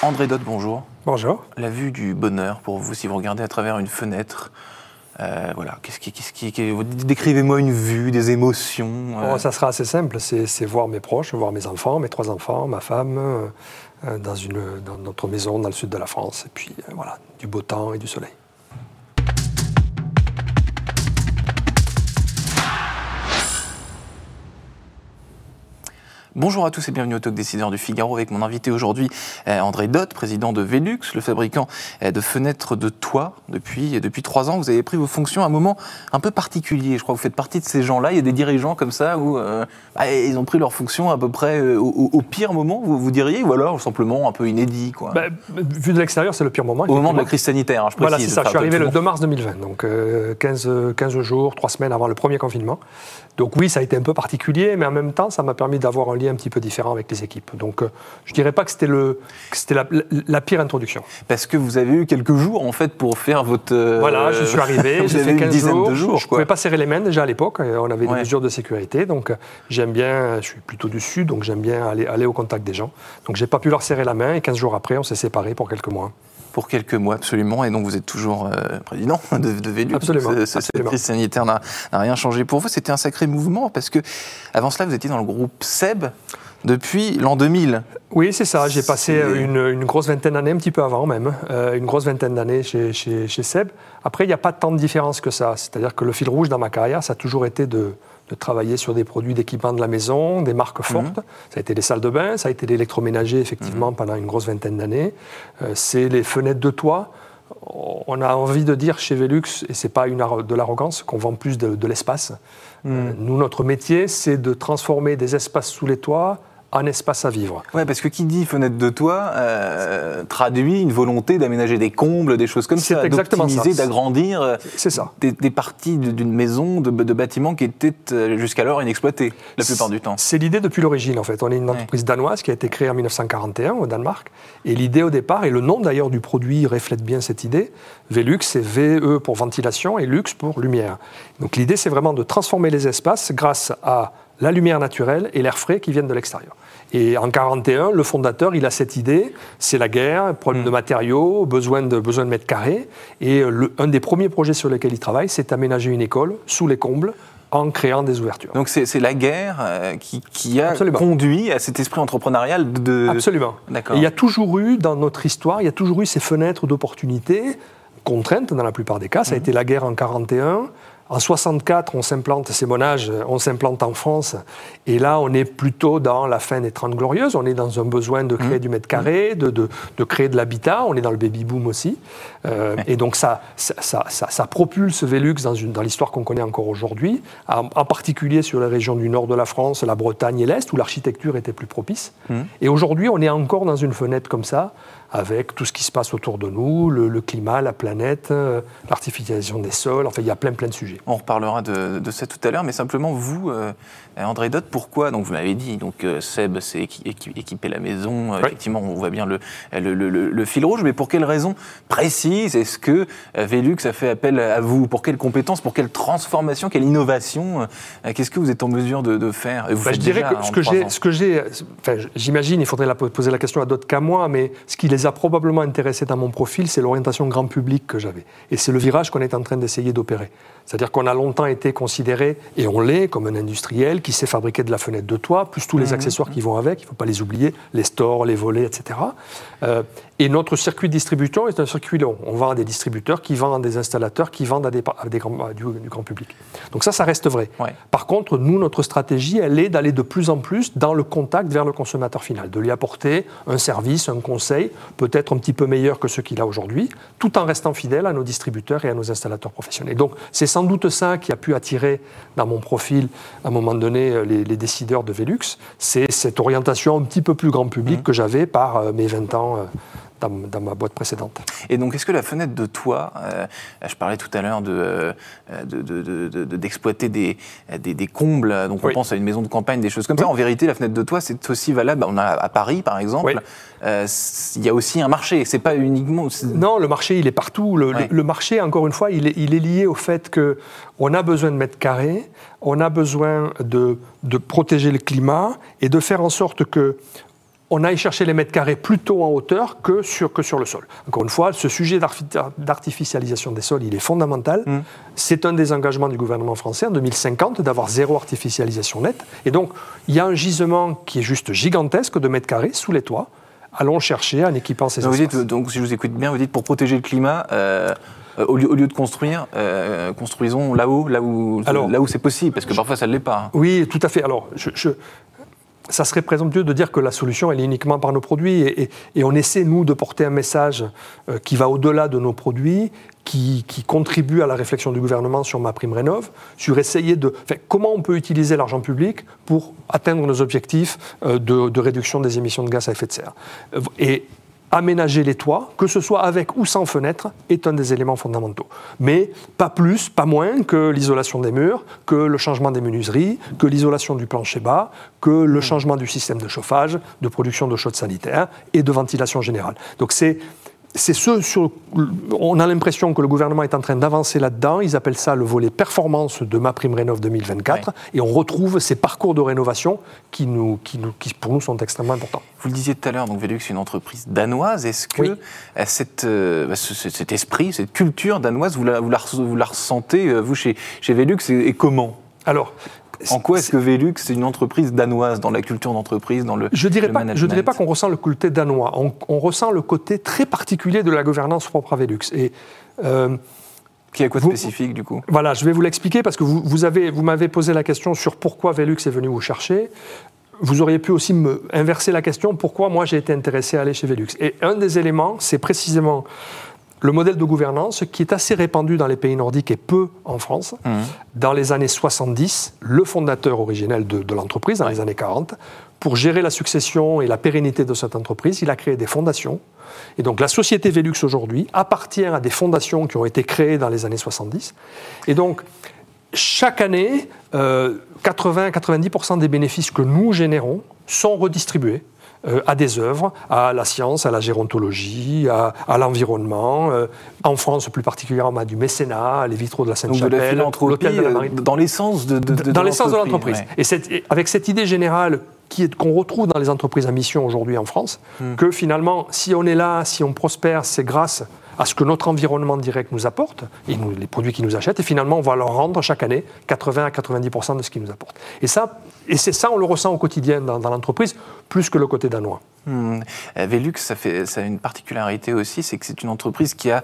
André Dott, bonjour. Bonjour. La vue du bonheur pour vous, si vous regardez à travers une fenêtre, voilà, décrivez-moi une vue, des émotions. Oh, ça sera assez simple, c'est voir mes proches, voir mes enfants, mes 3 enfants, ma femme, dans notre maison dans le sud de la France, et puis voilà, du beau temps et du soleil. Bonjour à tous et bienvenue au Talk Décideur du Figaro avec mon invité aujourd'hui André Dott, président de Velux, le fabricant de fenêtres de toit depuis 3 ans. Vous avez pris vos fonctions à un moment un peu particulier. Je crois que vous faites partie de ces gens-là. Il y a des dirigeants comme ça où ils ont pris leurs fonctions à peu près au pire moment, vous diriez, ou alors simplement un peu inédit, quoi. Vu de l'extérieur, c'est le pire moment. Au moment de la crise sanitaire, je précise. Voilà, c'est ça. Je suis arrivé le 2 mars 2020, donc 15 jours, 3 semaines avant le premier confinement. Donc oui, ça a été un peu particulier, mais en même temps, ça m'a permis d'avoir un lien un petit peu différent avec les équipes. Donc je ne dirais pas que c'était la pire introduction. Parce que vous avez eu quelques jours, en fait, pour faire votre... Voilà, je suis arrivé, j'ai fait 15 jours. Je ne pouvais pas serrer les mains déjà à l'époque, on avait des mesures de sécurité. Donc j'aime bien, je suis plutôt du Sud, donc j'aime bien aller au contact des gens. Donc je n'ai pas pu leur serrer la main et 15 jours après, on s'est séparés pour quelques mois. Pour quelques mois, absolument. Et donc, vous êtes toujours président de Velux. Absolument. Cette crise sanitaire n'a rien changé pour vous. C'était un sacré mouvement parce que, avant cela, vous étiez dans le groupe SEB depuis l'an 2000. Oui, c'est ça. J'ai passé une grosse vingtaine d'années, un petit peu avant même, une grosse vingtaine d'années chez SEB. Après, il n'y a pas tant de différence que ça. C'est-à-dire que le fil rouge dans ma carrière, ça a toujours été de travailler sur des produits d'équipement de la maison, des marques fortes. Ça a été les salles de bain, ça a été l'électroménager, effectivement, pendant une grosse vingtaine d'années. C'est les fenêtres de toit. On a envie de dire chez Velux, et ce n'est pas de l'arrogance, qu'on vend plus de l'espace. Nous, notre métier, c'est de transformer des espaces sous les toits en espace à vivre. Oui, parce que qui dit fenêtre de toit traduit une volonté d'aménager des combles, des choses comme ça, d'optimiser, d'agrandir des parties d'une maison, de bâtiments qui étaient jusqu'alors inexploités, la plupart du temps. C'est l'idée depuis l'origine, en fait. On est une entreprise danoise qui a été créée en 1941 au Danemark. Et l'idée au départ, et le nom d'ailleurs du produit reflète bien cette idée, Velux, c'est VE pour ventilation et Lux pour lumière. Donc l'idée, c'est vraiment de transformer les espaces grâce à la lumière naturelle et l'air frais qui viennent de l'extérieur. Et en 1941, le fondateur, il a cette idée, c'est la guerre, problème de matériaux, besoin de mètres carrés. Et un des premiers projets sur lesquels il travaille, c'est aménager une école sous les combles en créant des ouvertures. Donc c'est la guerre qui a conduit à cet esprit entrepreneurial de... Absolument. D'accord. Et il y a toujours eu, dans notre histoire, il y a toujours eu ces fenêtres d'opportunité, contraintes dans la plupart des cas. Ça a été la guerre en 1941. En 1964, on s'implante, c'est mon âge, on s'implante en France. Et là, on est plutôt dans la fin des 30 Glorieuses. On est dans un besoin de créer du mètre carré, de créer de l'habitat. On est dans le baby-boom aussi. Et donc, ça propulse Velux dans l'histoire qu'on connaît encore aujourd'hui, en particulier sur les régions du nord de la France, la Bretagne et l'Est, où l'architecture était plus propice. Et aujourd'hui, on est encore dans une fenêtre comme ça, avec tout ce qui se passe autour de nous, le climat, la planète, l'artificialisation des sols. Enfin, il y a plein de sujets. On reparlera de ça tout à l'heure, mais simplement vous, André Dott, pourquoi, donc vous m'avez dit, donc SEB, c'est équiper la maison, effectivement, on voit bien le fil rouge, mais pour quelle raison précise est-ce que Velux a fait appel à vous? Pour quelles compétences, pour quelle transformation, quelle innovation, qu'est-ce que vous êtes en mesure de faire? Et vous faites je dirais que j'imagine, il faudrait poser la question à d'autres qu'à moi, mais ce qui les a probablement intéressés dans mon profil, c'est l'orientation grand public que j'avais. Et c'est le virage qu'on est en train d'essayer d'opérer. C'est-à-dire qu'on a longtemps été considéré, et on l'est, comme un industriel qui sait fabriquer de la fenêtre de toit, plus tous les accessoires qui vont avec, il ne faut pas les oublier, les stores, les volets, etc. Et notre circuit de distribution est un circuit long. On vend à des distributeurs qui vendent à des installateurs qui vendent à du grand public. Donc ça reste vrai. Ouais. Par contre, nous, notre stratégie, elle est d'aller de plus en plus dans le contact vers le consommateur final, de lui apporter un service, un conseil, peut-être un petit peu meilleur que ce qu'il a aujourd'hui, tout en restant fidèle à nos distributeurs et à nos installateurs professionnels. Donc c'est sans doute ça qui a pu attirer dans mon profil, à un moment donné, les décideurs de Velux. C'est cette orientation un petit peu plus grand public que j'avais par mes 20 ans dans ma boîte précédente. Et donc, est-ce que la fenêtre de toit, je parlais tout à l'heure d'exploiter des combles, donc on pense à une maison de campagne, des choses comme ça. En vérité, la fenêtre de toit, c'est aussi valable. On a à Paris, par exemple, il y a aussi un marché. C'est pas uniquement. Non, le marché, il est partout. Le marché, encore une fois, il est lié au fait qu'on a besoin de mètres carrés, on a besoin de protéger le climat et de faire en sorte que on aille chercher les mètres carrés plutôt en hauteur que sur le sol. Encore une fois, ce sujet d'artificialisation des sols, il est fondamental. C'est un des engagements du gouvernement français en 2050 d'avoir zéro artificialisation nette. Et donc, il y a un gisement qui est juste gigantesque de mètres carrés sous les toits. Allons chercher en équipant ces espaces. Donc, si je vous écoute bien, vous dites pour protéger le climat, au lieu de construire, construisons là où c'est possible, parce que parfois ça ne l'est pas. Oui, tout à fait. Alors, ça serait présomptueux de dire que la solution, elle est uniquement par nos produits. Et on essaie, nous, de porter un message qui va au-delà de nos produits, qui contribue à la réflexion du gouvernement sur MaPrimeRénov', sur essayer de... comment on peut utiliser l'argent public pour atteindre nos objectifs de réduction des émissions de gaz à effet de serre. Et aménager les toits, que ce soit avec ou sans fenêtre, est un des éléments fondamentaux. Mais pas plus, pas moins que l'isolation des murs, que le changement des menuiseries, que l'isolation du plancher bas, que le changement du système de chauffage, de production d'eau chaude sanitaire et de ventilation générale. Donc on a l'impression que le gouvernement est en train d'avancer là-dedans. Ils appellent ça le volet performance de MaPrimeRénov' 2024. Ouais. Et on retrouve ces parcours de rénovation qui pour nous, sont extrêmement importants. Vous le disiez tout à l'heure, donc Velux est une entreprise danoise. Est-ce que cet esprit, cette culture danoise, vous la ressentez, vous, chez Velux, et comment ? Alors, en quoi est-ce que Velux est une entreprise danoise dans la culture d'entreprise, dans le management ? Je ne dirais pas qu'on ressent le côté danois. On ressent le côté très particulier de la gouvernance propre à Velux. Qui a quoi de spécifique, du coup ? Voilà, je vais vous l'expliquer parce que vous m'avez posé la question sur pourquoi Velux est venu vous chercher. Vous auriez pu aussi me inverser la question, pourquoi moi j'ai été intéressé à aller chez Velux. Et un des éléments, c'est précisément le modèle de gouvernance qui est assez répandu dans les pays nordiques et peu en France. Dans les années 70, le fondateur originel de l'entreprise, dans les années 40, pour gérer la succession et la pérennité de cette entreprise, il a créé des fondations. Et donc la société Velux aujourd'hui appartient à des fondations qui ont été créées dans les années 70. Et donc, chaque année, 80-90% des bénéfices que nous générons sont redistribués à des œuvres, à la science, à la gérontologie, à l'environnement. En France, plus particulièrement, à du mécénat, les vitraux de la Sainte-Chapelle, l'hôtel de la Marine. Dans l'essence de l'entreprise. Ouais. Et avec cette idée générale qu'on retrouve dans les entreprises à mission aujourd'hui en France, que finalement, si on est là, si on prospère, c'est grâce à ce que notre environnement direct nous apporte, et les produits qu'ils nous achètent, et finalement, on va leur rendre chaque année 80-90% de ce qu'ils nous apportent. Et c'est ça, on le ressent au quotidien dans l'entreprise, plus que le côté danois. Velux, ça a une particularité aussi, c'est que c'est une entreprise qui a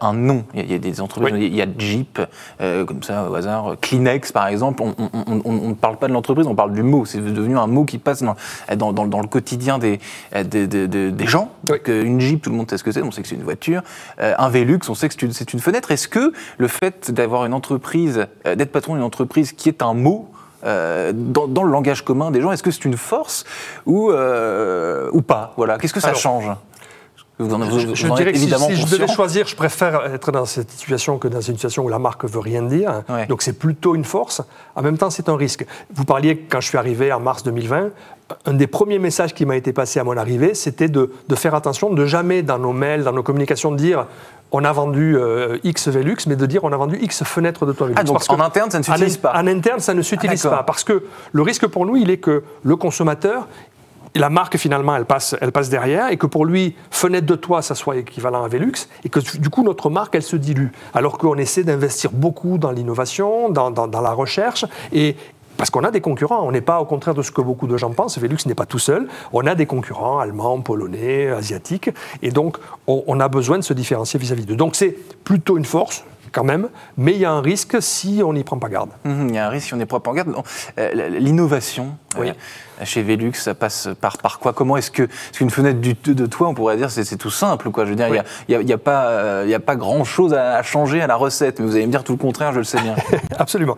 un nom. Il y a des entreprises, il y a Jeep, comme ça au hasard, Kleenex par exemple. On ne parle pas de l'entreprise, on parle du mot. C'est devenu un mot qui passe dans le quotidien des gens. Donc, une Jeep, tout le monde sait ce que c'est, on sait que c'est une voiture. Un Velux, on sait que c'est une fenêtre. Est-ce que le fait d'avoir une entreprise, d'être patron d'une entreprise qui est un mot, dans le langage commun des gens, est-ce que c'est une force ou pas ? Voilà. Qu'est-ce que ça change ? Je dirais que si je devais choisir, je préfère être dans cette situation que dans une situation où la marque ne veut rien dire. Ouais. Donc c'est plutôt une force. En même temps, c'est un risque. Vous parliez, quand je suis arrivé en mars 2020, un des premiers messages qui m'a été passé à mon arrivée, c'était de faire attention, de jamais dans nos mails, dans nos communications, de dire on a vendu X Velux, mais de dire on a vendu X fenêtres de toit Velux. Donc en interne, ça ne s'utilise pas. En interne, ça ne s'utilise pas. Parce que le risque pour nous, il est que le consommateur, la marque finalement, elle passe derrière, et que pour lui, fenêtre de toit, ça soit équivalent à Velux, et que du coup, notre marque, elle se dilue. Alors qu'on essaie d'investir beaucoup dans l'innovation, dans la recherche, et parce qu'on a des concurrents, on n'est pas au contraire de ce que beaucoup de gens pensent, Velux n'est pas tout seul, on a des concurrents allemands, polonais, asiatiques, et donc on a besoin de se différencier vis-à-vis d'eux. Donc c'est plutôt une force, quand même, mais il y a un risque si on n'y prend pas garde. Il y a un risque si on n'y prend pas garde. L'innovation, chez Velux, ça passe par quoi ? Comment est-ce qu'une fenêtre de toit, on pourrait dire, c'est tout simple, quoi. Je veux dire, il n'y a pas grand-chose à changer à la recette, mais vous allez me dire tout le contraire, je le sais bien. Absolument.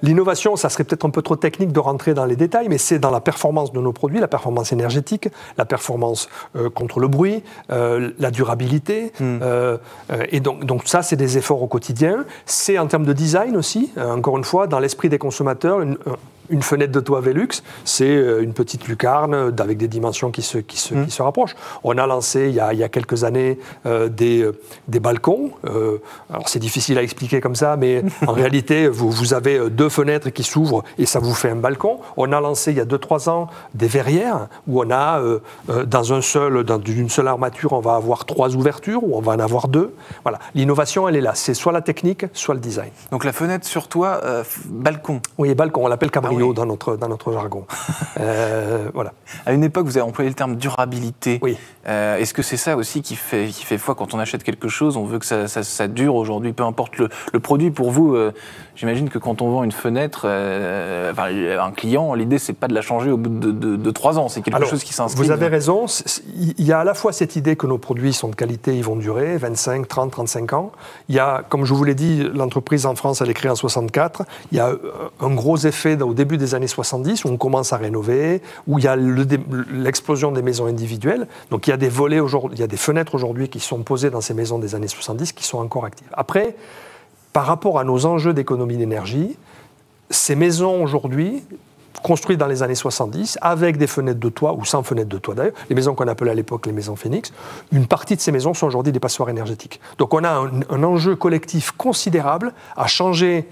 L'innovation, ça serait peut-être un peu trop technique de rentrer dans les détails, mais c'est dans la performance de nos produits, la performance énergétique, la performance contre le bruit, la durabilité. Et donc ça, c'est des efforts au quotidien. C'est en termes de design aussi, encore une fois, dans l'esprit des consommateurs, Une fenêtre de toit Velux, c'est une petite lucarne avec des dimensions qui se rapprochent. On a lancé il y a quelques années des balcons. Alors c'est difficile à expliquer comme ça, mais en réalité, vous avez 2 fenêtres qui s'ouvrent et ça vous fait un balcon. On a lancé il y a 2-3 ans des verrières où on a, dans une seule armature, on va avoir 3 ouvertures, ou on va en avoir 2. Voilà. L'innovation, elle est là. C'est soit la technique, soit le design. Donc la fenêtre sur toit, balcon. Oui, balcon, on l'appelle cabrio dans notre jargon. Voilà. À une époque, vous avez employé le terme durabilité. Oui. Est-ce que c'est ça aussi qui fait foi quand on achète quelque chose? On veut que ça dure aujourd'hui, peu importe le produit. Pour vous, j'imagine que quand on vend une fenêtre, un client, l'idée, c'est pas de la changer au bout de 3 ans. C'est quelque chose qui s'inscrit. Vous avez raison. Il y a à la fois cette idée que nos produits sont de qualité, ils vont durer 25, 30, 35 ans. Il y a, comme je vous l'ai dit, l'entreprise en France, elle est créée en 64. Il y a un gros effet au début des années 70 où on commence à rénover, où il y a l'explosion des maisons individuelles. Donc il y a des volets aujourd'hui, il y a des fenêtres aujourd'hui qui sont posées dans ces maisons des années 70 qui sont encore actives. Après, par rapport à nos enjeux d'économie d'énergie, ces maisons aujourd'hui, construites dans les années 70, avec des fenêtres de toit, ou sans fenêtres de toit d'ailleurs, les maisons qu'on appelait à l'époque les maisons Phoenix, une partie de ces maisons sont aujourd'hui des passoires énergétiques. Donc on a un enjeu collectif considérable à changer,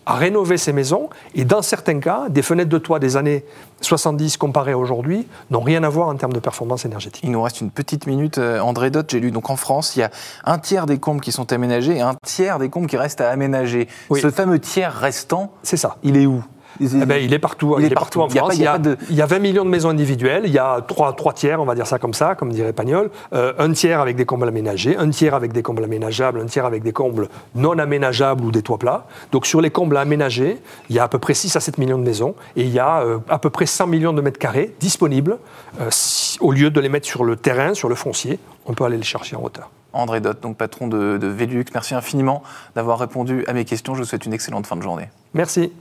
à rénover ces maisons, et dans certains cas, des fenêtres de toit des années 70 comparées à aujourd'hui n'ont rien à voir en termes de performance énergétique. Il nous reste une petite minute. André Dott, j'ai lu, donc en France, il y a un tiers des combles qui sont aménagés et un tiers des combles qui restent à aménager. Oui. Ce fameux tiers restant, c'est ça. Il est où ? Il est partout. Il est partout en France. Il y a 20 millions de maisons individuelles. Il y a 3 tiers, on va dire ça comme ça, comme dirait Pagnol. Un tiers avec des combles aménagés, un tiers avec des combles aménageables, un tiers avec des combles non aménageables ou des toits plats. Donc sur les combles aménagés, il y a à peu près 6 à 7 millions de maisons et il y a à peu près 100 millions de mètres carrés disponibles. Au lieu de les mettre sur le terrain, sur le foncier, on peut aller les chercher en hauteur. André Dott, donc patron de Velux, merci infiniment d'avoir répondu à mes questions. Je vous souhaite une excellente fin de journée. Merci.